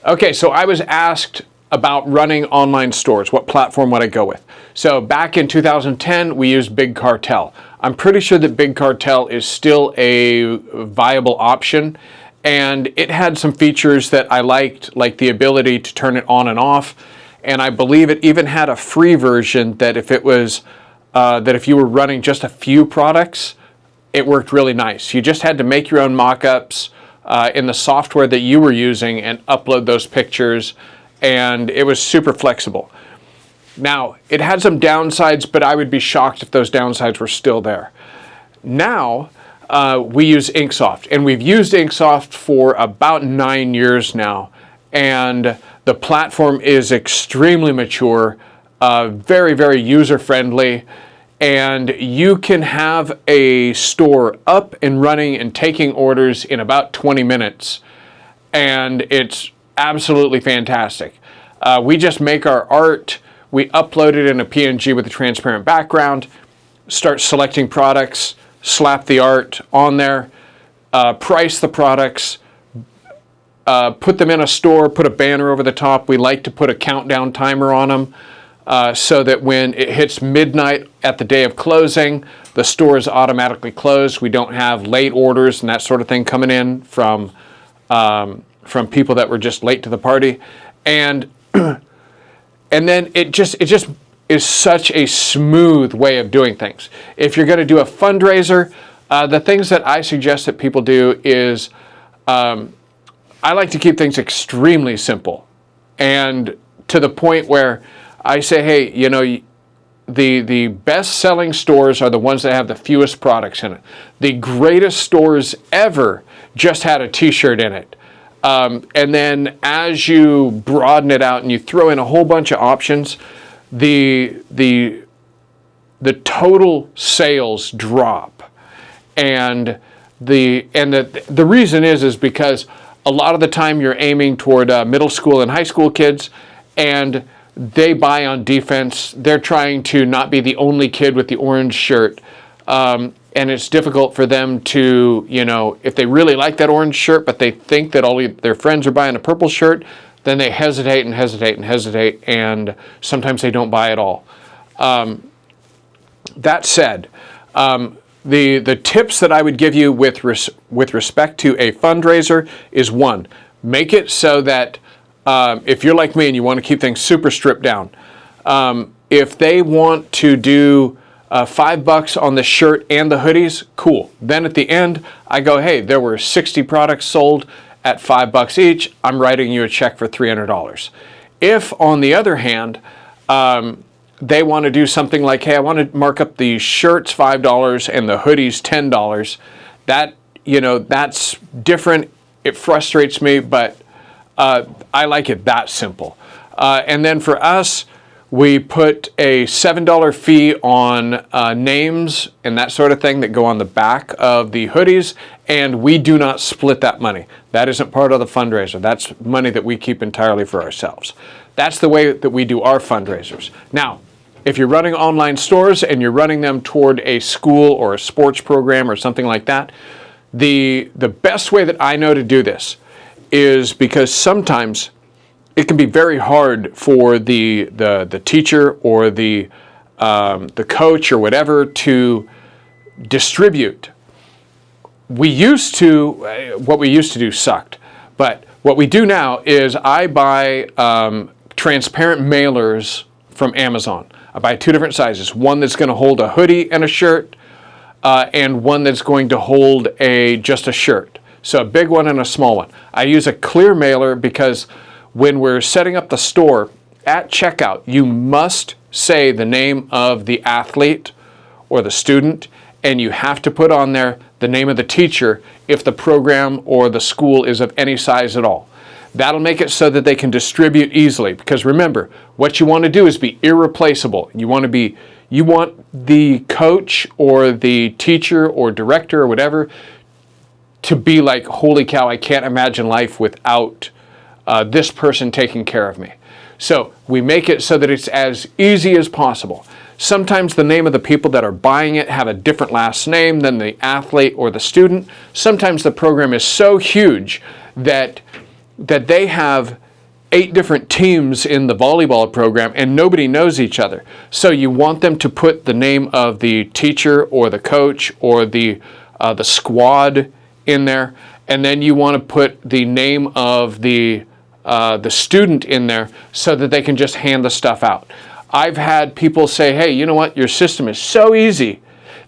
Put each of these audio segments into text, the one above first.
Okay, so I was asked about running online stores. What platform would I go with? So back in 2010, we used Big Cartel. I'm pretty sure that Big Cartel is still a viable option, and it had some features that I liked, like the ability to turn it on and off. And I believe it even had a free version that if it was that if you were running just a few products, it worked really nice. You just had to make your own mock-ups in the software that you were using and upload those pictures, and it was super flexible. Now, it had some downsides, but I would be shocked if those downsides were still there. Now, we use Inksoft, and we've used Inksoft for about 9 years now, and the platform is extremely mature, very, very user-friendly, and you can have a store up and running and taking orders in about 20 minutes, and it's absolutely fantastic. We just make our art, we upload it in a PNG with a transparent background, start selecting products, slap the art on there, price the products, put them in a store, put a banner over the top. We like to put a countdown timer on them so that when it hits midnight at the day of closing, the store is automatically closed. We don't have late orders and that sort of thing coming in from people that were just late to the party. And then it just is such a smooth way of doing things. If you're going to do a fundraiser, the things that I suggest that people do is I like to keep things extremely simple, and to the point where I say, hey, you know, the best-selling stores are the ones that have the fewest products in it. The greatest stores ever just had a t-shirt in it. And then as you broaden it out and you throw in a whole bunch of options, the total sales drop. And the reason is because a lot of the time you're aiming toward middle school and high school kids, and they buy on defense. They're trying to not be the only kid with the orange shirt. And it's difficult for them to, you know, if they really like that orange shirt, but they think that all their friends are buying a purple shirt, then they hesitate and hesitate and hesitate, and sometimes they don't buy at all. That said, the tips that I would give you with respect to a fundraiser is, one, make it so that if you're like me and you want to keep things super stripped down, if they want to do $5 on the shirt and the hoodies, cool. Then at the end, I go, hey, there were 60 products sold at $5 each. I'm writing you a check for $300. If, on the other hand, they want to do something like, hey, I want to mark up the shirts $5 and the hoodies $10, that, you know, that's different. It frustrates me, but I like it that simple. And then for us, we put a $7 fee on names and that sort of thing that go on the back of the hoodies, and we do not split that money. That isn't part of the fundraiser. That's money that we keep entirely for ourselves. That's the way that we do our fundraisers. Now, if you're running online stores and you're running them toward a school or a sports program or something like that, the best way that I know to do this is, because sometimes it can be very hard for the teacher or the coach or whatever to distribute. What we used to do sucked, but what we do now is I buy transparent mailers from Amazon. I buy 2 different sizes, one that's going to hold a hoodie and a shirt, and one that's going to hold just a shirt. So a big one and a small one. I use a clear mailer because when we're setting up the store, at checkout, you must say the name of the athlete or the student, and you have to put on there the name of the teacher if the program or the school is of any size at all. That'll make it so that they can distribute easily, because remember, what you want to do is be irreplaceable. You want the coach or the teacher or director or whatever to be like, holy cow, I can't imagine life without this person taking care of me. So we make it so that it's as easy as possible. Sometimes the name of the people that are buying it have a different last name than the athlete or the student. Sometimes the program is so huge that they have 8 different teams in the volleyball program and nobody knows each other. So you want them to put the name of the teacher or the coach or the squad in there, and then you want to put the name of the student in there so that they can just hand the stuff out. I've had people say, hey, you know what, your system is so easy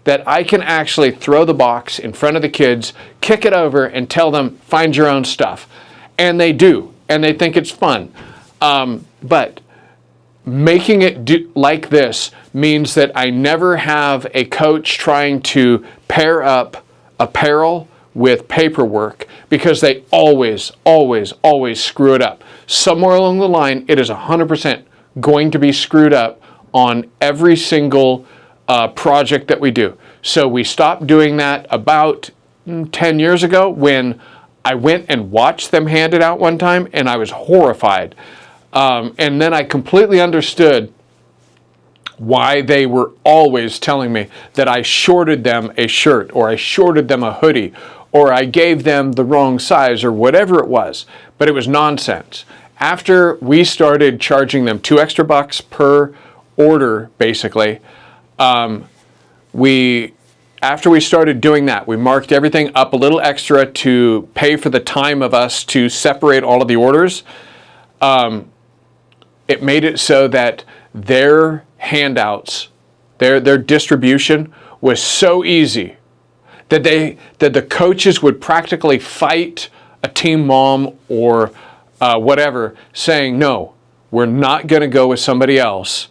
that I can actually throw the box in front of the kids, kick it over, and tell them, find your own stuff. And they do, and they think it's fun. But making it like this means that I never have a coach trying to pair up apparel with paperwork, because they always screw it up. Somewhere along the line, it is 100% going to be screwed up on every single project that we do. So we stopped doing that about 10 years ago, when I went and watched them hand it out one time, and I was horrified. And then I completely understood why they were always telling me that I shorted them a shirt, or I shorted them a hoodie, or I gave them the wrong size, or whatever it was. But it was nonsense. After we started charging them $2 extra per order, basically, after we started doing that, we marked everything up a little extra to pay for the time of us to separate all of the orders. It made it so that their handouts, their distribution was so easy that the coaches would practically fight a team mom or whatever, saying, no, we're not going to go with somebody else.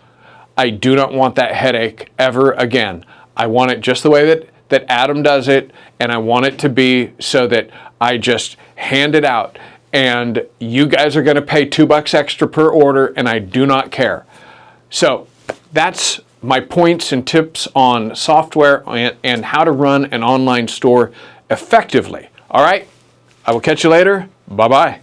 I do not want that headache ever again. I want it just the way that Adam does it, and I want it to be so that I just hand it out, and you guys are going to pay $2 extra per order, and I do not care. So that's my points and tips on software and how to run an online store effectively. All right, I will catch you later. Bye-bye.